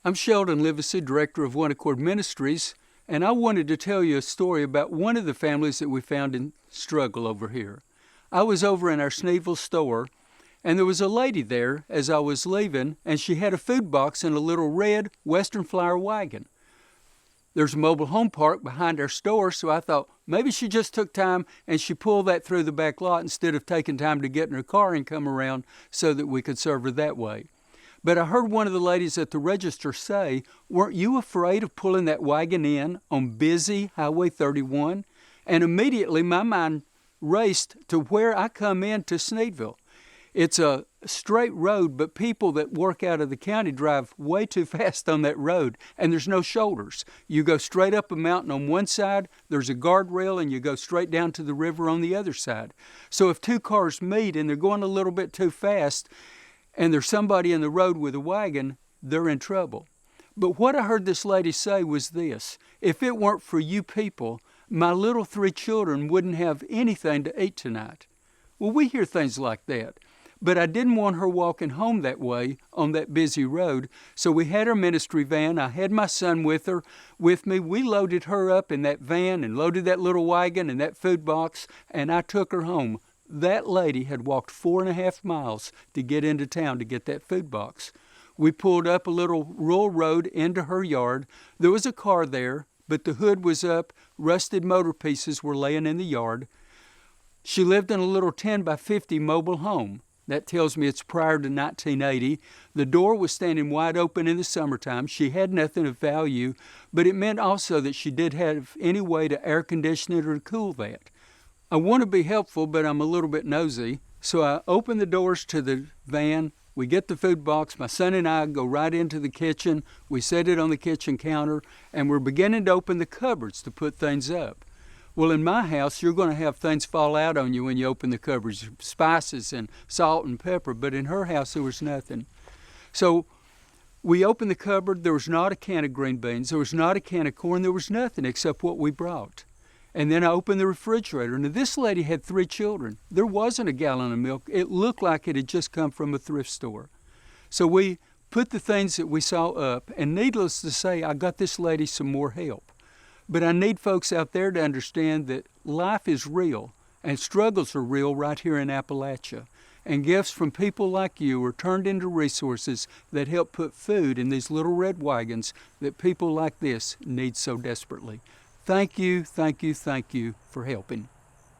I'm Sheldon Livesay, director of One Accord Ministries, and I wanted to tell you a story about one of the families that we found in struggle over here. I was over in our Sneedville store, and there was a lady there as I was leaving, and she had a food box in a little red Western Flower wagon. There's a mobile home park behind our store, so I thought maybe she just took time and she pulled that through the back lot instead of taking time to get in her car and come around so that we could serve her that way. But I heard one of the ladies at the register say, "Weren't you afraid of pulling that wagon in on busy Highway 31? And immediately my mind raced to where I come into Sneedville. It's a straight road, but people that work out of the county drive way too fast on that road, and there's no shoulders. You go straight up a mountain on one side, there's a guardrail, and you go straight down to the river on the other side. So if two cars meet and they're going a little bit too fast, and there's somebody in the road with a wagon, they're in trouble." But what I heard this lady say was this: "If it weren't for you people, my little 3 children wouldn't have anything to eat tonight." Well, we hear things like that. But I didn't want her walking home that way on that busy road, so we had our ministry van. I had my son with me. We loaded her up in that van and loaded that little wagon and that food box, and I took her home. That lady had walked 4.5 miles to get into town to get that food box. We pulled up a little rural road into her yard. There was a car there, but the hood was up. Rusted motor pieces were laying in the yard. She lived in a little 10 by 50 mobile home. That tells me it's prior to 1980. The door was standing wide open in the summertime. She had nothing of value, but it meant also that she did have any way to air condition it or to cool that. I want to be helpful, but I'm a little bit nosy. So I open the doors to the van. We get the food box. My son and I go right into the kitchen. We set it on the kitchen counter, and we're beginning to open the cupboards to put things up. Well, in my house, you're going to have things fall out on you when you open the cupboards, spices and salt and pepper, but in her house, there was nothing. So we opened the cupboard. There was not a can of green beans. There was not a can of corn. There was nothing except what we brought. And then I opened the refrigerator. Now, this lady had 3 children. There wasn't a gallon of milk. It looked like it had just come from a thrift store. So we put the things that we saw up, and needless to say, I got this lady some more help. But I need folks out there to understand that life is real, and struggles are real right here in Appalachia. And gifts from people like you are turned into resources that help put food in these little red wagons that people like this need so desperately. Thank you, thank you, thank you for helping.